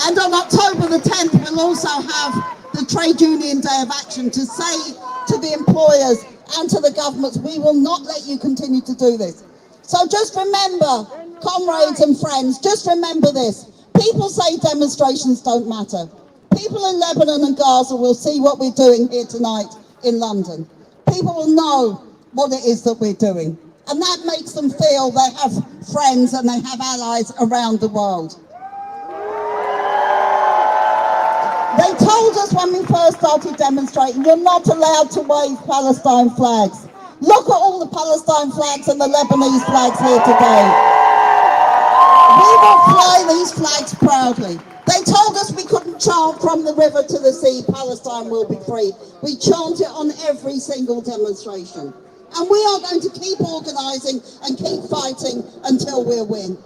And on October the 10th, we'll also have the Trade Union Day of Action to say to the employers and to the governments, we will not let you continue to do this. So just remember, comrades and friends, just remember this. People say demonstrations don't matter. People in Lebanon and Gaza will see what we're doing here tonight in London. People will know what it is that we're doing. And that makes them feel they have friends and they have allies around the world. They told us when we first started demonstrating, you're not allowed to wave Palestine flags. Look at all the Palestine flags and the Lebanese flags here today. We will fly these flags proudly. They told us we couldn't chant from the river to the sea, Palestine will be free. We chant it on every single demonstration. And we are going to keep organising and keep fighting until we win.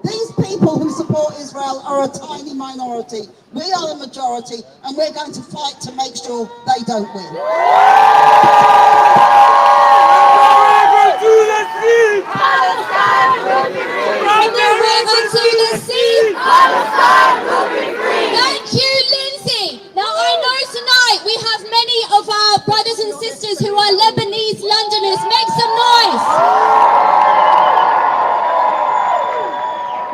These people who support Israel are a tiny minority. We are the majority, and we're going to fight to make sure they don't win. From the river to the sea, Palestine will be free. Thank you, Lindsay. Now I know tonight we have many of our brothers and sisters who are Lebanese Londoners. Make some noise.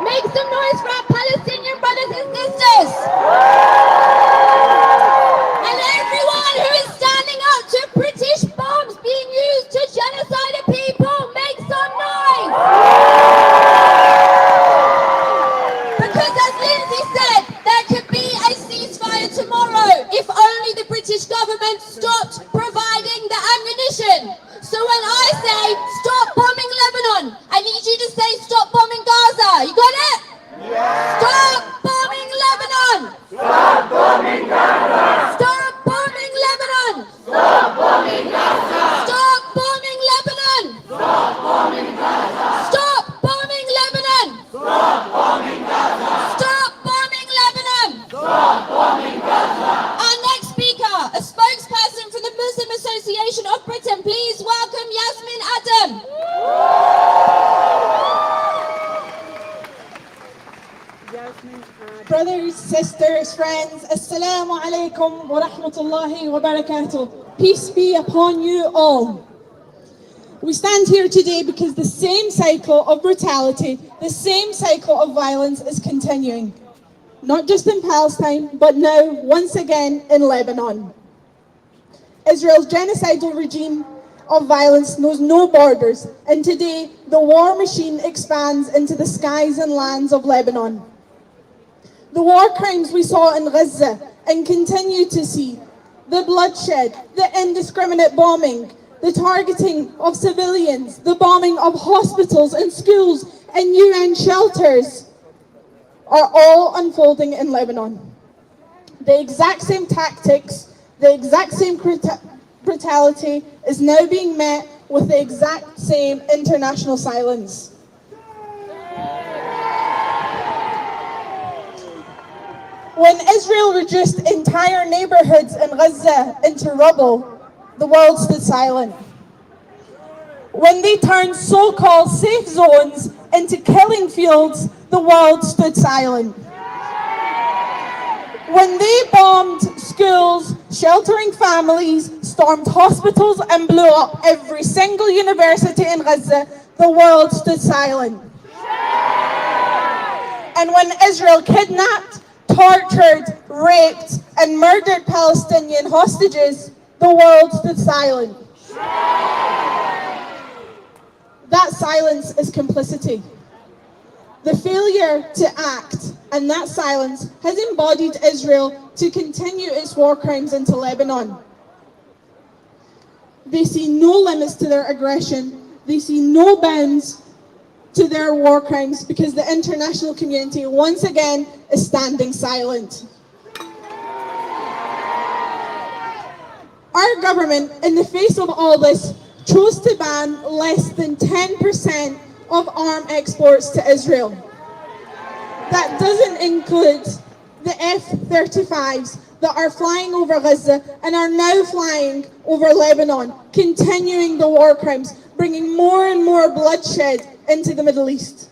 Make some noise for our Palestinian brothers and sisters. And everyone who is standing up to British bombs being used to genocide a people, make some noise. Because as Lindsay said, there could be a ceasefire tomorrow if only the British government stopped providing the ammunition. So when I say stop bombing Lebanon, I need you to say stop bombing Gaza. You got it? Yeah. Stop bombing Lebanon. Stop bombing Gaza. Stop bombing Lebanon. Stop bombing Gaza. Stop bombing Lebanon. Stop bombing Gaza. Stop bombing Lebanon. Stop bombing Gaza. Stop bombing Lebanon. Stop bombing Gaza. Our next speaker, a spokesperson for the Muslim Association of Britain, please welcome Yasmin Adam. Brothers, sisters, friends, Assalamu alaikum wa rahmatullahi wa barakatuh. Peace be upon you all. We stand here today because the same cycle of brutality, the same cycle of violence is continuing. Not just in Palestine, but now, once again, in Lebanon. Israel's genocidal regime of violence knows no borders, and today the war machine expands into the skies and lands of Lebanon. The war crimes we saw in Gaza and continue to see, the bloodshed, the indiscriminate bombing, the targeting of civilians, the bombing of hospitals and schools and UN shelters are all unfolding in Lebanon. The exact same tactics, the exact same brutality is now being met with the exact same international silence. When Israel reduced entire neighborhoods in Gaza into rubble, the world stood silent. When they turned so-called safe zones into killing fields, the world stood silent. When they bombed schools, sheltering families, stormed hospitals and blew up every single university in Gaza, the world stood silent. And when Israel kidnapped, tortured, raped and murdered Palestinian hostages, the world stood silent. That silence is complicity. The failure to act and that silence has embodied Israel to continue its war crimes into Lebanon. They see no limits to their aggression. They see no bounds to their war crimes because the international community once again is standing silent. Our government, in the face of all this, chose to ban less than 10% of arms exports to Israel. That doesn't include the F-35s that are flying over Gaza and are now flying over Lebanon, continuing the war crimes, bringing more and more bloodshed into the Middle East.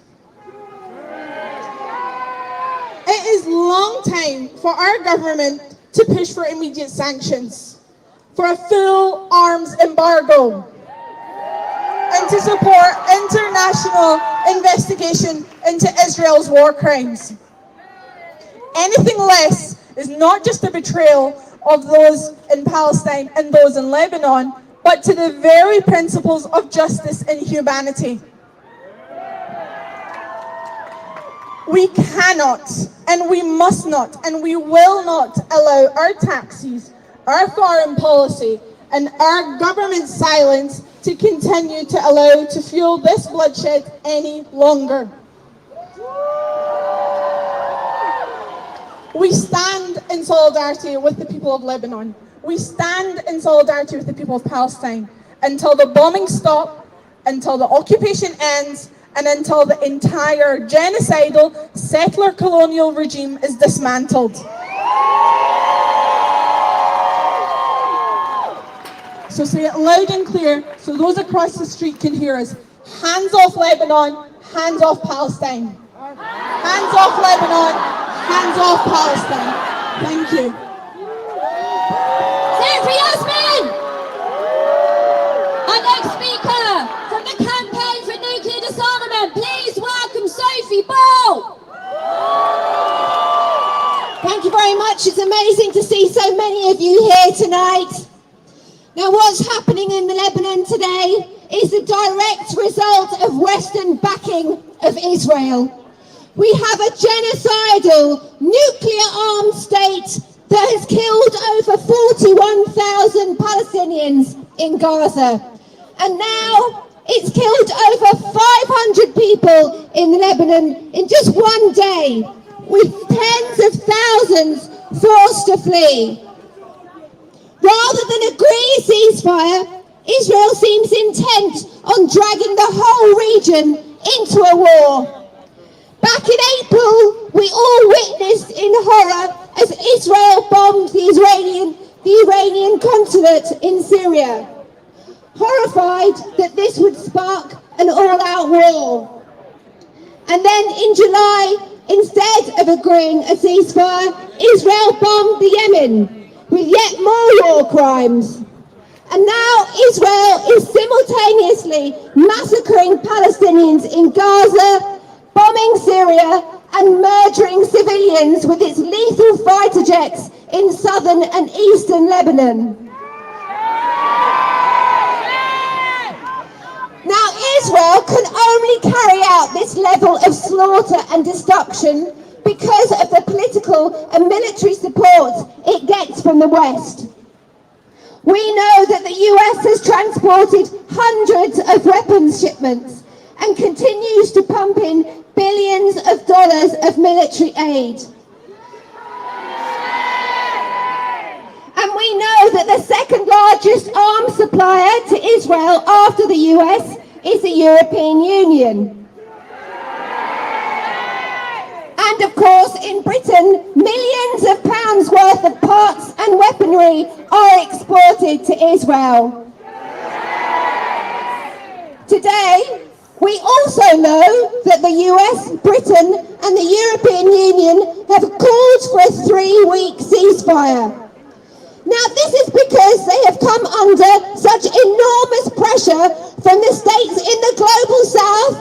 It is long time for our government to push for immediate sanctions, for a full arms embargo, and to support international investigation into Israel's war crimes. Anything less is not just a betrayal of those in Palestine and those in Lebanon, but to the very principles of justice and humanity. We cannot, and we must not, and we will not allow our taxes, our foreign policy, and our government silence to continue to allow to fuel this bloodshed any longer. We stand in solidarity with the people of Lebanon. We stand in solidarity with the people of Palestine until the bombing stops, until the occupation ends, and until the entire genocidal settler colonial regime is dismantled. So say it loud and clear so those across the street can hear us. Hands off Lebanon, hands off Palestine. Hands off Lebanon, hands off Palestine. Thank you. Secretary Yasmin! Our next speaker from the Campaign for Nuclear Disarmament, please welcome Sophie Ball. Thank you very much. It's amazing to see so many of you here tonight. Now, what's happening in Lebanon today is the direct result of Western backing of Israel. We have a genocidal, nuclear-armed state that has killed over 41,000 Palestinians in Gaza. And now it's killed over 500 people in Lebanon in just one day, with tens of thousands forced to flee. Rather than agree a ceasefire, Israel seems intent on dragging the whole region into a war. Back in April, we all witnessed in horror as Israel bombed the Iranian consulate in Syria, horrified that this would spark an all-out war. And then in July, instead of agreeing a ceasefire, Israel bombed the Yemen with yet more war crimes. And now Israel is simultaneously massacring Palestinians in Gaza, bombing Syria, and murdering civilians with its lethal fighter jets in southern and eastern Lebanon. Now Israel can only carry out this level of slaughter and destruction because of the political and military support it gets from the West. We know that the US has transported hundreds of weapons shipments and continues to pump in billions of dollars of military aid. And we know that the second largest arms supplier to Israel after the US is the European Union. And of course, in Britain, millions of pounds worth of parts and weaponry are exported to Israel. Today, we also know that the US, Britain, and the European Union have called for a 3-week ceasefire. Now, this is because they have come under such enormous pressure from the states in the global south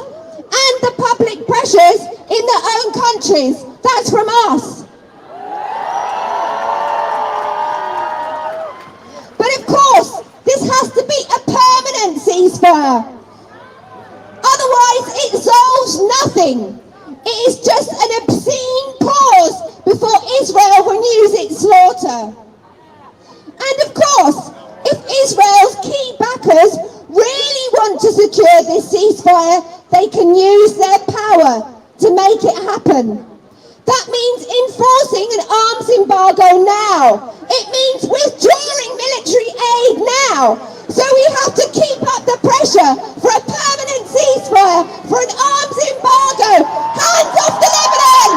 and the public pressures in their own countries. That's from us. But of course, this has to be a permanent ceasefire. Otherwise, it solves nothing. It is just an obscene pause before Israel renews its slaughter. And of course, if Israel's key backers really want to secure this ceasefire, they can use their power to make it happen. That means enforcing an arms embargo now. It means withdrawing military aid now. So we have to keep up the pressure for a permanent ceasefire, for an arms embargo. Hands off to Lebanon!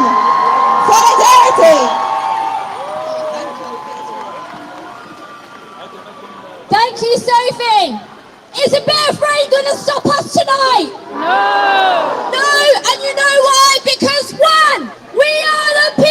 Solidarity! Thank you, Sophie. Is a bit afraid going to stop us tonight? No! No, and you know why? Because one, we are the people!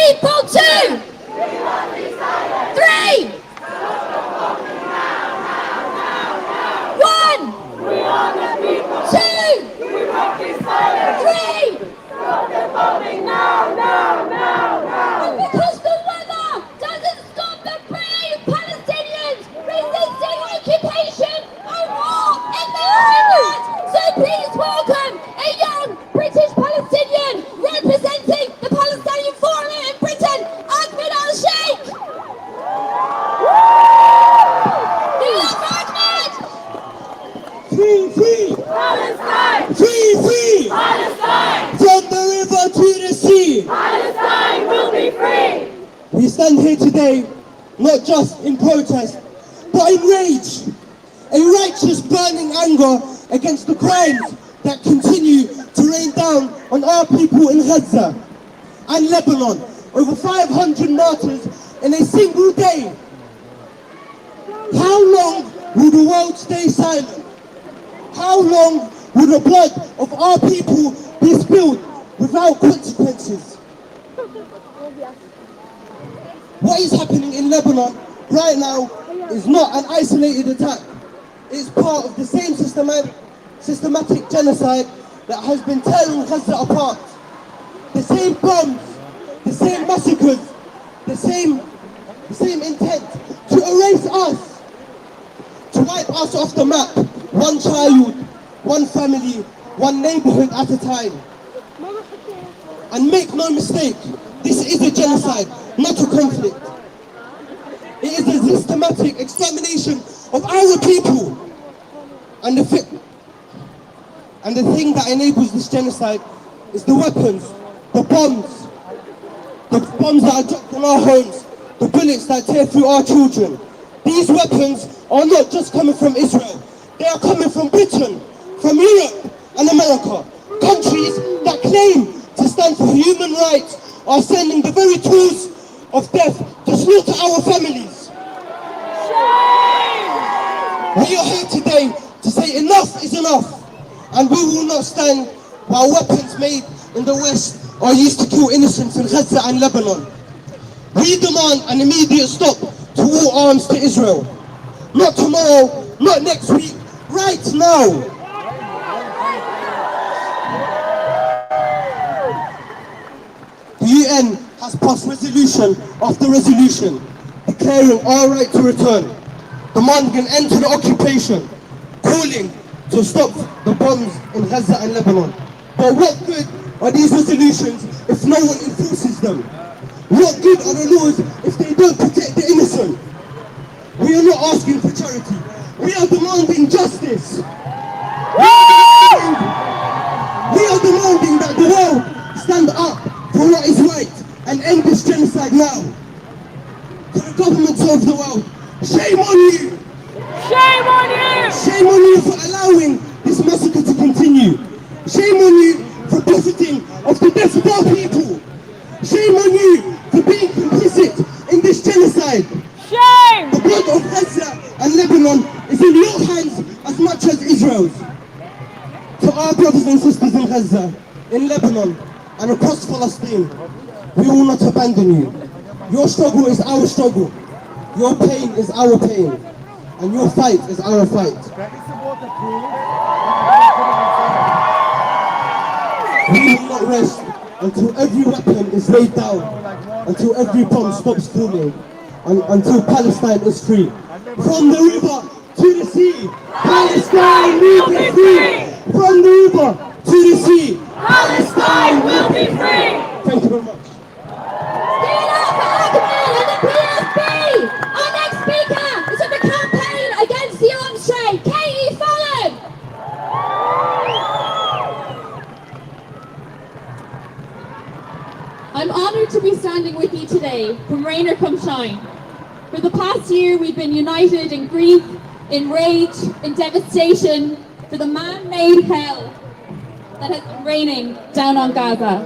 We stand here today not just in protest, but in rage. A righteous burning anger against the crimes that continue to rain down on our people in Gaza and Lebanon. Over 500 martyrs in a single day. How long will the world stay silent? How long will the blood of our people be spilled without consequences? What is happening in Lebanon right now is not an isolated attack. It's part of the same systematic genocide that has been tearing Gaza apart. The same bombs, the same massacres, the same intent to erase us, to wipe us off the map, one child, one family, one neighborhood at a time. And make no mistake, this is a genocide, not a conflict. It is a systematic extermination of our people. And the thing that enables this genocide is the weapons, the bombs that are dropped on our homes, the bullets that tear through our children. These weapons are not just coming from Israel, they are coming from Britain, from Europe and America. Countries that claim to stand for human rights are sending the very tools of death to slaughter our families. We are here today to say enough is enough, and we will not stand while weapons made in the West are used to kill innocents in Gaza and Lebanon. We demand an immediate stop to all arms to Israel. Not tomorrow, not next week, right now. The UN has passed resolution after resolution declaring our right to return, demanding an end to the occupation, calling to stop the bombs in Gaza and Lebanon. But what good are these resolutions if no one enforces them? What good are the laws if they don't protect the innocent? We are not asking for charity. We are demanding justice. We are demanding that the world stand up for what is right and end this genocide now. To the governments of the world, shame on you! Shame on you! Shame on you for allowing this massacre to continue. Shame on you for profiting of the death of our people. Shame on you for being complicit in this genocide. Shame! The blood of Gaza and Lebanon is in your hands as much as Israel's. To our brothers and sisters in Gaza, in Lebanon, and across Palestine, we will not abandon you. Your struggle is our struggle. Your pain is our pain. And your fight is our fight. We will not rest until every weapon is laid down, until every bomb stops falling, and until Palestine is free. From the river to the sea, Palestine will be free! From the river to the sea, Palestine will be free! thank you very much. Stand up for Ahmed and the PSP! Our next speaker is from the campaign against the arms trade, Katie Fallon! I'm honoured to be standing with you today, from rain or come shine. For the past year, we've been united in grief, in rage, in devastation, for the man-made hell that has been raining down on Gaza.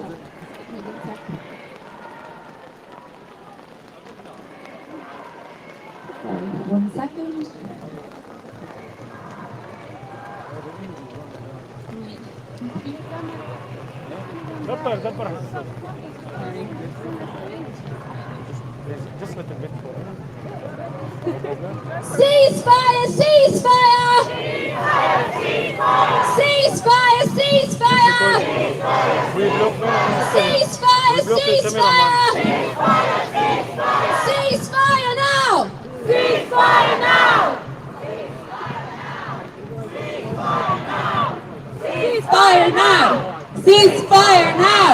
Sorry, 1 second. Ceasefire! Ceasefire! Ceasefire! Ceasefire! Ceasefire! Ceasefire! Ceasefire now! Ceasefire now! Ceasefire now! Ceasefire now!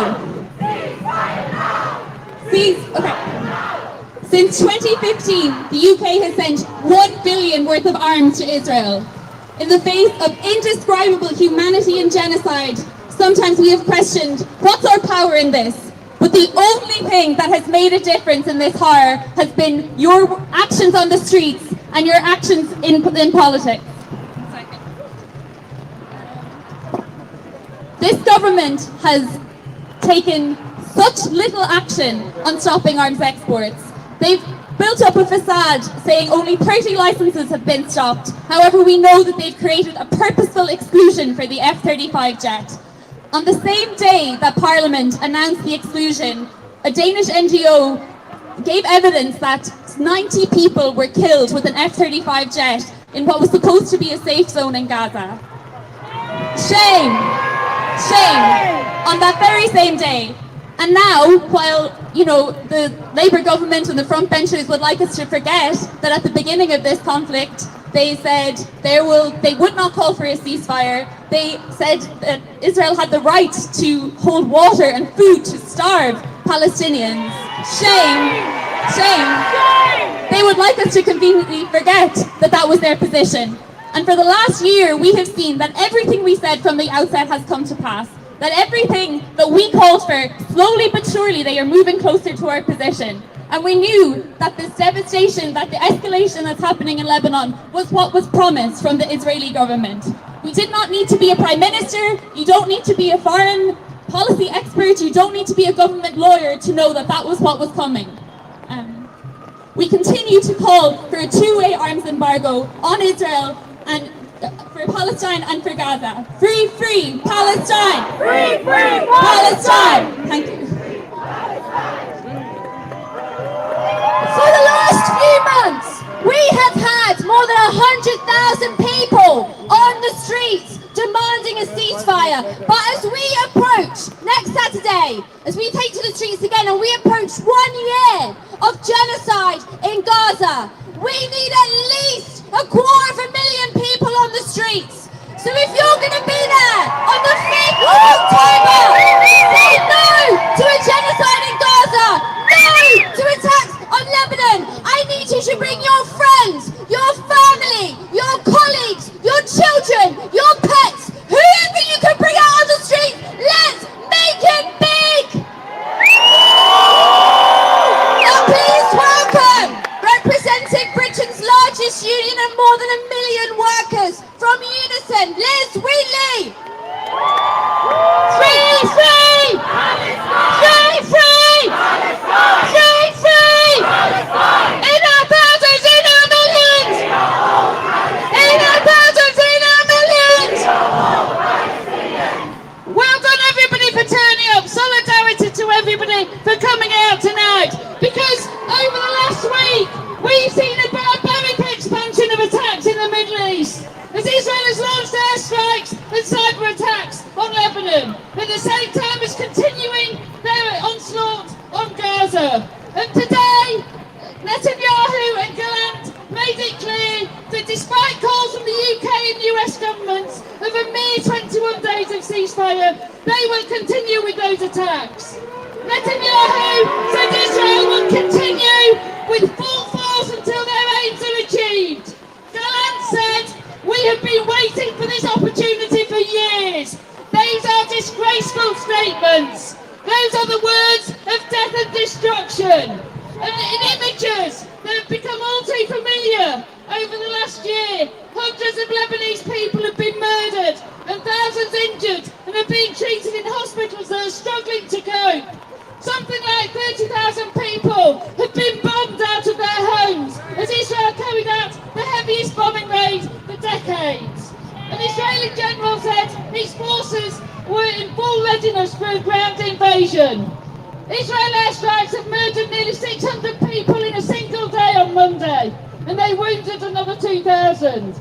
Okay. Since 2015, the UK has sent 1 billion worth of arms to Israel. In the face of indescribable humanity and genocide, sometimes we have questioned, what's our power in this? But the only thing that has made a difference in this horror has been your actions on the streets and your actions in politics. This government has taken such little action on stopping arms exports. They've built up a facade saying only 30 licenses have been stopped. However, we know that they've created a purposeful exclusion for the F-35 jet. On the same day that Parliament announced the exclusion, a Danish NGO gave evidence that 90 people were killed with an F-35 jet in what was supposed to be a safe zone in Gaza. Shame! Shame! On that very same day. And now, while, you know, the Labour government and the front benchers would like us to forget that at the beginning of this conflict, they said they would not call for a ceasefire. They said that Israel had the right to hold water and food to starve Palestinians. Shame, shame. They would like us to conveniently forget that that was their position. And for the last year, we have seen that everything we said from the outset has come to pass. That everything that we called for, slowly but surely, they are moving closer to our position. And we knew that this devastation, that the escalation that's happening in Lebanon was what was promised from the Israeli government. We did not need to be a prime minister, you don't need to be a foreign policy expert, you don't need to be a government lawyer to know that that was what was coming. We continue to call for a two-way arms embargo on Israel and for Palestine and for Gaza. Free, free Palestine! Free, free Palestine! Thank you. For the last few months, we have had more than 100,000 people on the streets demanding a ceasefire. But as we approach next Saturday, as we take to the streets again and we approach 1 year of genocide in Gaza, we need at least 250,000 people on the streets. So if you're going to be there on the 5th of October, say no to a genocide in Gaza, no to attacks on Lebanon. I need you to bring your friends, your family, your colleagues, your children, your pets, whoever you can bring out on the street. Let's make it big. Now please welcome, representing Britain's largest union of more than 1 million workers from Unison, Liz Wheatley. Free, free! Free, free! Free, free! In our thousands, in our millions! In our thousands, in our millions! Well done everybody for turning up. Solidarity to everybody for coming out tonight. Because over the last week, we've seen a barbaric expansion of attacks in the Middle East. As Israel has launched airstrikes and cyber attacks on Lebanon, at the same time as continuing their onslaught on Gaza. And today, Netanyahu and Gallant made it clear that despite calls from the UK and US governments of a mere 21 days of ceasefire, they will continue with those attacks. Netanyahu said Israel will continue with full force until their aims are achieved. Gallant said, we have been waiting for this opportunity for years. These are disgraceful statements. Those are the words of death and destruction. And in images that have become all too familiar over the last year, hundreds of Lebanese people have been murdered and thousands injured and are being treated in hospitals that are struggling to cope. Something like 30,000 people have been bombed out of their homes as Israel carried out the heaviest bombing raid for decades. An Israeli general said its forces were in full readiness for a ground invasion. Israel airstrikes have murdered nearly 600 people in a single day on Monday, and they wounded another 2,000.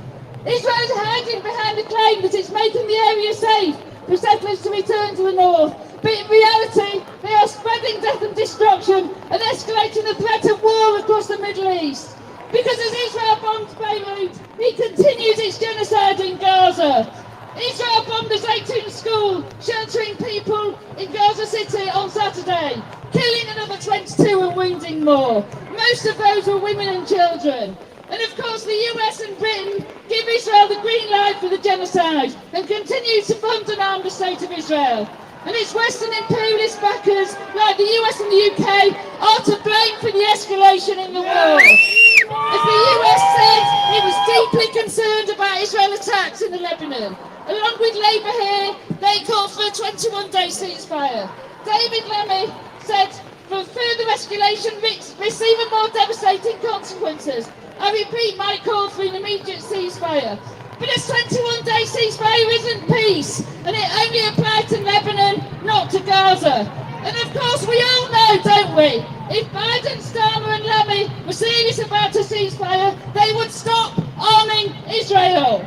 Israel is hiding behind the claim that it's making the area safe for settlers to return to the north. But in reality, they are spreading death and destruction and escalating the threat of war across the Middle East. Because as Israel bombs Beirut, it continues its genocide in Gaza. Israel bombed the Zaytun school, sheltering people in Gaza City on Saturday, killing another 22 and wounding more. Most of those were women and children. And of course the US and Britain give Israel the green light for the genocide and continue to fund and arm the state of Israel. And its Western imperialist backers, like the US and the UK, are to blame for the escalation in the war. As the US said, it was deeply concerned about Israel attacks in the Lebanon. Along with Labour here, they called for a 21-day ceasefire. David Lammy said, for further escalation risks even more devastating consequences. I repeat my call for an immediate ceasefire. But a 21-day ceasefire isn't peace, and it only applies to Lebanon, not to Gaza. And of course we all know, don't we, if Biden, Stanmer and Lammy were serious about a ceasefire, they would stop arming Israel.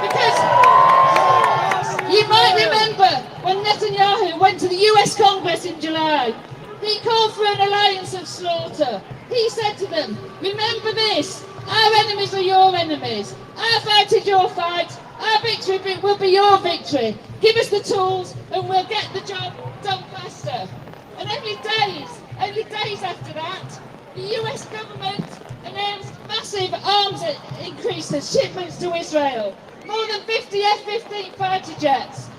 Because you might remember when Netanyahu went to the US Congress in July, he called for an alliance of slaughter. He said to them, remember this, our enemies are your enemies. Our fight is your fight. Our victory will be your victory. Give us the tools and we'll get the job done faster. And only days after that, the US government announced massive arms increases, shipments to Israel. More than 50 F-15 fighter jets,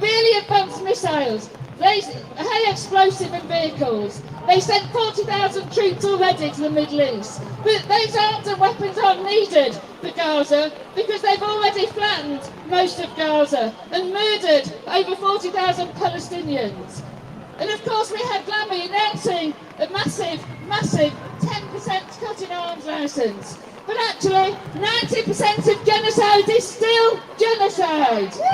really advanced missiles, high explosive and vehicles. They sent 40,000 troops already to the Middle East. But those arms and weapons aren't needed for Gaza because they've already flattened most of Gaza and murdered over 40,000 Palestinians. And of course we had Lammy announcing a massive 10% cut in arms licence. But actually, 90% of genocide is still genocide. The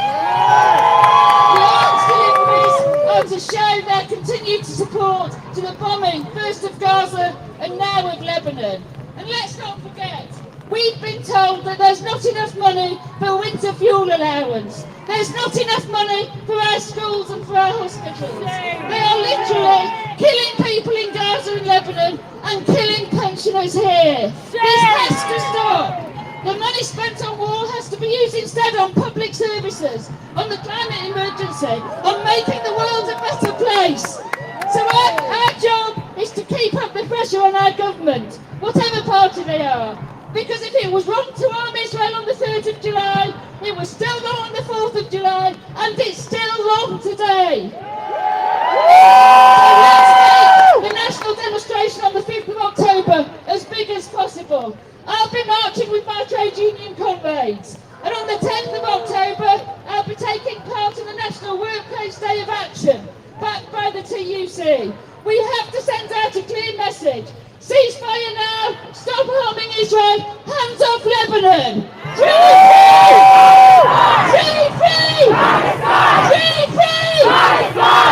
arms deliveries are to show their continued support to the bombing, first of Gaza and now of Lebanon. And let's not forget, we've been told that there's not enough money for winter fuel allowance. There's not enough money for our schools and for our hospitals. They are literally killing people in Gaza and Lebanon and killing pensioners here. This has to stop. The money spent on war has to be used instead on public services, on the climate emergency, on making the world a better place. So our job is to keep up the pressure on our government, whatever party they are. Because if it was wrong to arm Israel on the 3rd of July, it was still wrong on the 4th of July, and it's still wrong today. So let's make the national demonstration on the 5th of October as big as possible. I'll be marching with my trade union comrades. And on the 10th of October, I'll be taking part in the National Workplace Day of Action, backed by the TUC. We have to send out a clear message. Ceasefire now, stop harming Israel, hands off Lebanon! Free! Free! Free! Free! Free!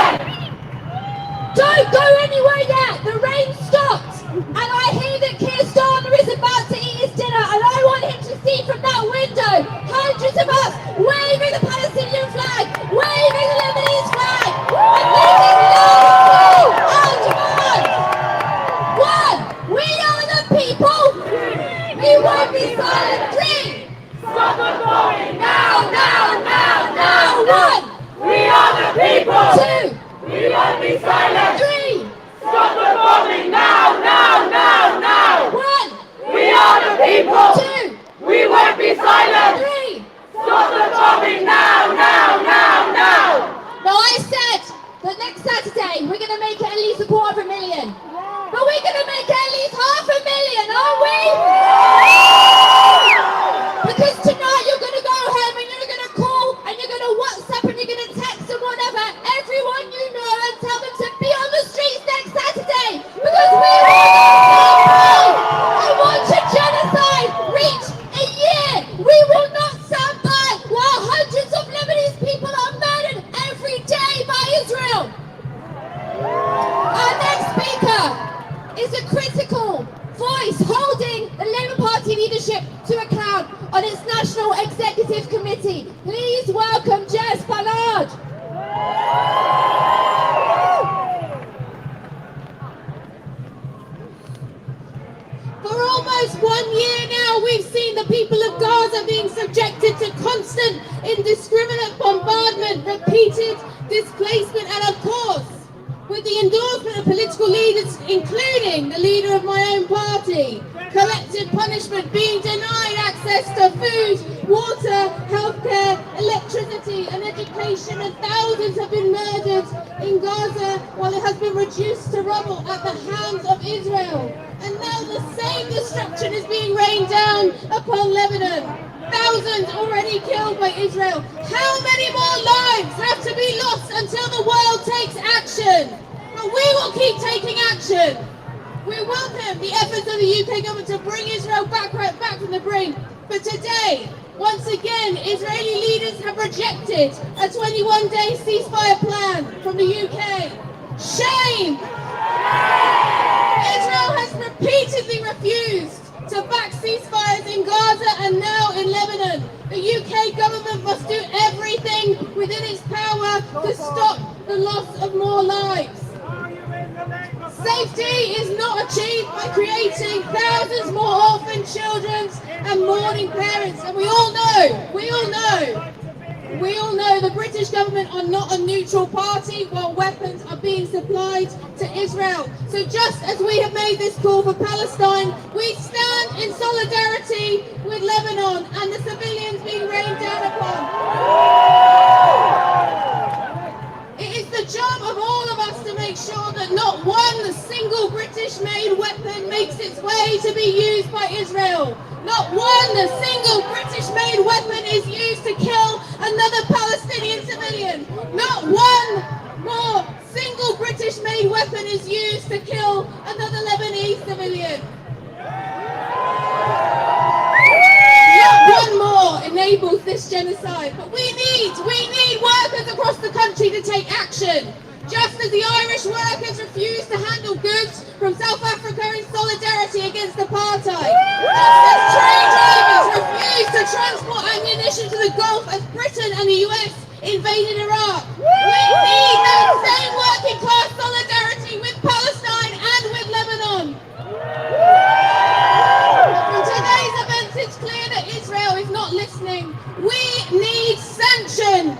Don't go anywhere yet, the rain stopped! And I hear that Keir Starmer is about to eat his dinner, and I want him to see from that window hundreds of us waving the Palestinian flag, waving the Lebanese flag, and making loud our demand! One, we are the people! We won't be silent! Three, stop the bombing now, now, now, now! One, we are the people! Two, we won't be silent! Three, stop the bombing now, now, now, now! One, we are the people! Two, we won't be silent! Three, stop the bombing now, now, now, now! Now I said that next Saturday we're going to make it at least 250,000. But we're going to make it at least 500,000, aren't we? Because tonight you're going to go home and you're going to call and you're going to WhatsApp and you're going to text and whatever, everyone you know, and tell them to be on the streets next Saturday. Because we want people. I want your genocide reach a year. We will not stand by while hundreds of Lebanese people are murdered every day by Israel. Our next speaker is a critical voice holding the Labour Party leadership to account on its National Executive Committee. Please welcome Jess Ballard. For almost 1 year now, we've seen the people of Gaza being subjected to constant, indiscriminate bombardment, repeated displacement, and of course, with the endorsement of political leaders, including the leader of my own party, collective punishment, being denied access to food, water, healthcare, electricity, university and education, and thousands have been murdered in Gaza while it has been reduced to rubble at the hands of Israel. And now the same destruction is being rained down upon Lebanon. Thousands already killed by Israel. How many more lives have to be lost until the world takes action? But we will keep taking action. We welcome the efforts of the UK government to bring Israel back from the brink. But today, once again, Israeli leaders have rejected a 21-day ceasefire plan from the UK. Shame! Israel has repeatedly refused to back ceasefires in Gaza and now in Lebanon. The UK government must do everything within its power to stop the loss of more lives. Safety is not achieved by creating thousands more orphan children and mourning parents. And we all know the British government are not a neutral party while weapons are being supplied to Israel. So just as we have made this call for Palestine, we stand in solidarity with Lebanon and the civilians being rained down upon. It is the job of all of us to make sure that not one single British-made weapon makes its way to be used by Israel. Not one single British-made weapon is used to kill another Palestinian civilian. Not one more single British-made weapon is used to kill another Lebanese civilian. Not one more enables this genocide. But we need workers across the country to take action. Just as the Irish workers refused to handle goods from South Africa in solidarity against apartheid. Just as train drivers refused to transport ammunition to the Gulf as Britain and the US invaded Iraq. We need that same working class solidarity with Palestine and with Lebanon. From today's events, it's clear that Israel is not listening. We need sanctions.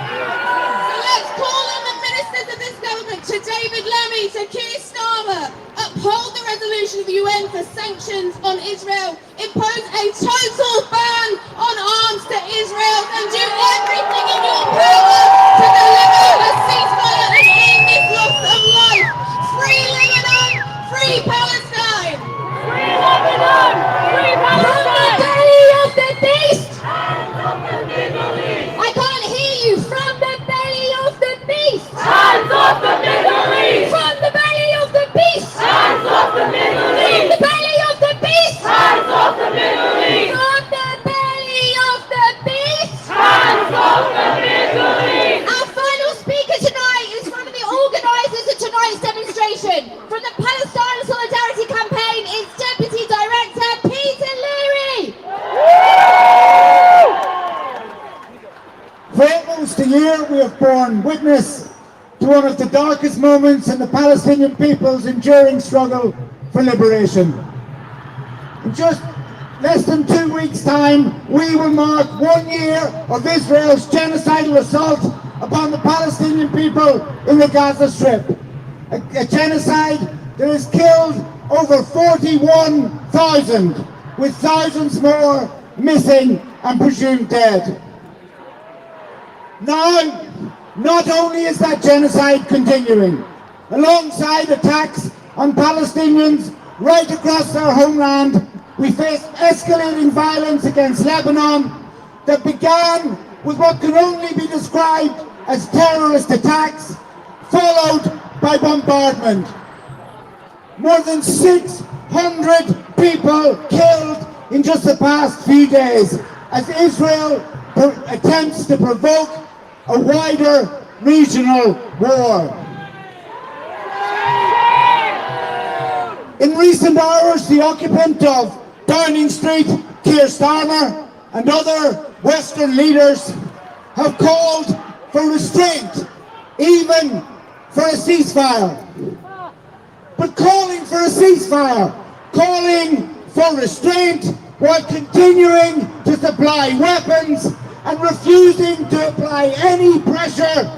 So let's call on the ministers of this government, to David Lammy, to Keir Starmer, uphold the resolution of the UN for sanctions on Israel, impose a total ban on arms to Israel, and do everything in your power to deliver a ceasefire and end this loss of life. Free Lebanon, free Palestine! Free Lebanon! Free Palestine! From the belly of the beast! Hands off the Middle East! I can't hear you. From the belly of the beast! Hands off the Middle East! From the belly of the beast! Hands off the Middle From the East! belly of the beast! Hands off the Middle East! From the belly of the beast! Hands off the Middle East! Our final speaker tonight is one of the organisers of tonight's demonstration. From the Palestine Solidarity Campaign, it's Deputy Director Peter Leary. For almost a year, we have borne witness to one of the darkest moments in the Palestinian people's enduring struggle for liberation. In just less than 2 weeks' time, we will mark 1 year of Israel's genocidal assault upon the Palestinian people in the Gaza Strip. A genocide that has killed over 41,000, with thousands more missing and presumed dead. Now, not only is that genocide continuing, alongside attacks on Palestinians right across their homeland, we face escalating violence against Lebanon that began with what can only be described as terrorist attacks, followed by bombardment. More than 600 people killed in just the past few days as Israel attempts to provoke a wider regional war. In recent hours, the occupant of Downing Street, Keir Starmer, and other Western leaders have called for restraint, even for a ceasefire. But calling for a ceasefire, calling for restraint while continuing to supply weapons and refusing to apply any pressure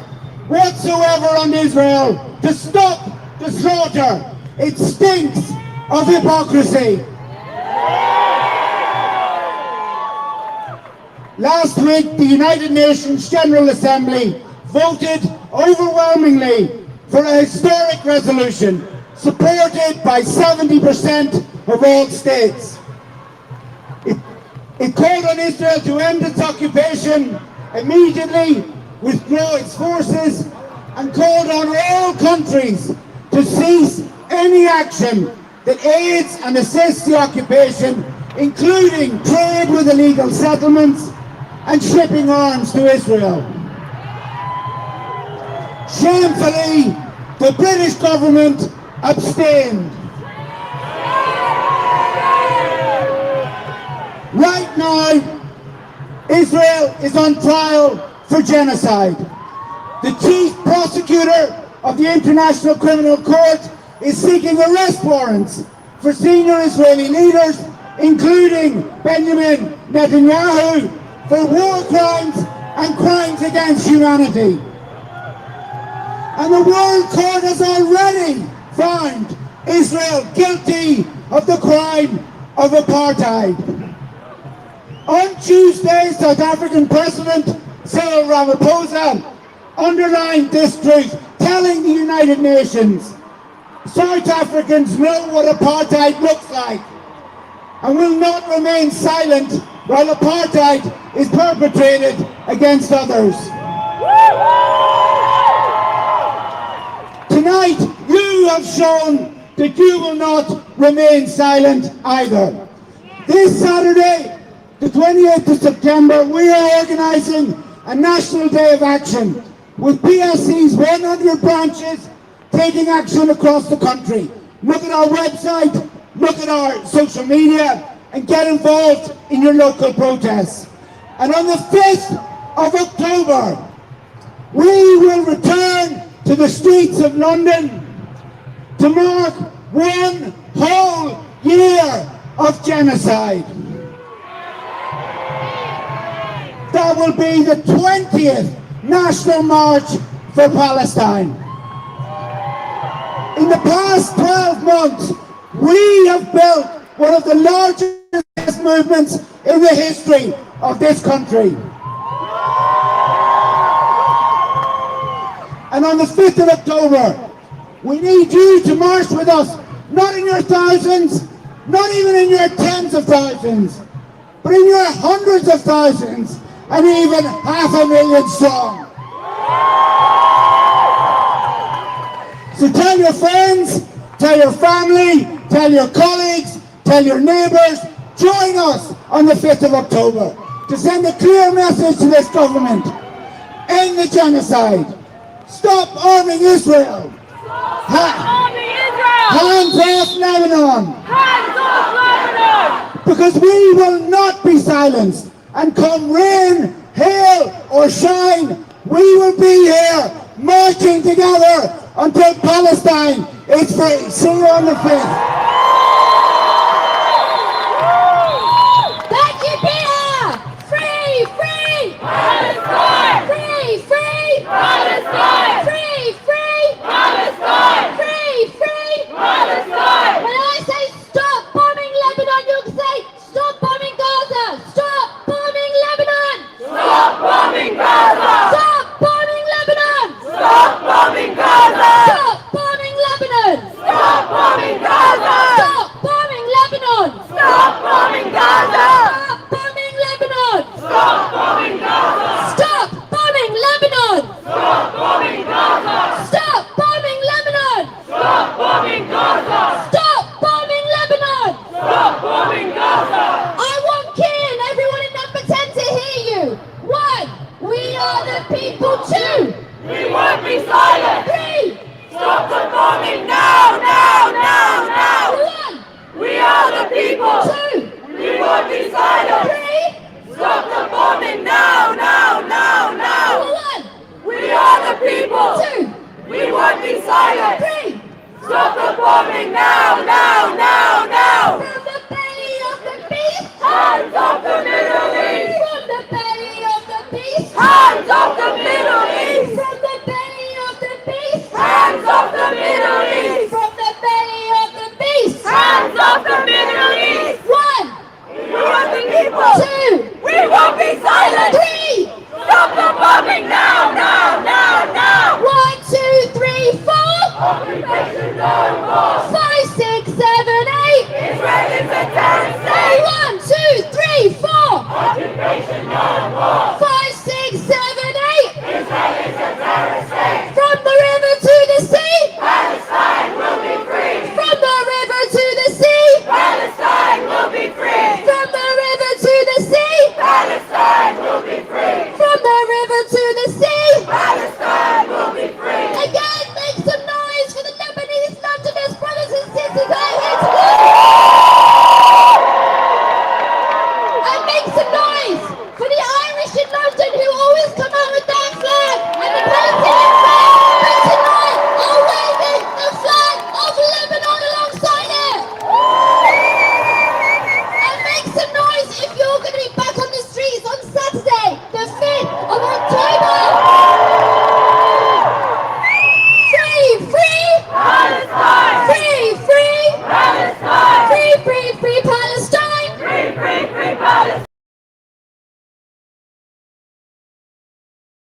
whatsoever on Israel to stop the slaughter. It stinks of hypocrisy. Last week, the United Nations General Assembly voted overwhelmingly for a historic resolution supported by 70% of all states. It called on Israel to end its occupation immediately, withdraw its forces, and called on all countries to cease any action that aids and assists the occupation, including trade with illegal settlements and shipping arms to Israel. Shamefully, the British government abstained. Right now, Israel is on trial for genocide. The chief prosecutor of the International Criminal Court is seeking arrest warrants for senior Israeli leaders, including Benjamin Netanyahu, for war crimes and crimes against humanity. And the World Court has already found Israel guilty of the crime of apartheid. On Tuesday, South African President Cyril Ramaphosa underlined this truth, telling the United Nations, South Africans know what apartheid looks like and will not remain silent while apartheid is perpetrated against others. Tonight, you have shown that you will not remain silent either. This Saturday, the 28th of September, we are organising a National Day of Action with PSC's 100 branches taking action across the country. Look at our website, look at our social media, and get involved in your local protests. And on the 5th of October, we will return to the streets of London to mark one whole year of genocide. That will be the 20th National March for Palestine. In the past 12 months, we have built one of the largest movements in the history of this country. And on the 5th of October, we need you to march with us, not in your thousands, not even in your tens of thousands, but in your hundreds of thousands, and even 500,000 strong. So tell your friends, tell your family, tell your colleagues, tell your neighbours, join us on the 5th of October to send a clear message to this government. End the genocide. Stop arming Israel. Hands off Lebanon. Hands off Lebanon! Because we will not be silenced. And come rain, hail or shine, we will be here marching together until Palestine is free. See you on the 5th. Thank you, Peter! Free, free! Palestine! Free, free! Palestine! Free, free! Palestine! Free, free! Palestine! When I say stop bombing Lebanon, you can say stop bombing Gaza! Stop bombing Lebanon! Stop bombing Gaza! Stop bombing Lebanon! Stop bombing Gaza! Stop bombing Lebanon! Stop bombing Gaza! 5, 6, 7, 8. It's ready for Thursday. 1, 2, 3, 4. Occupation, not war.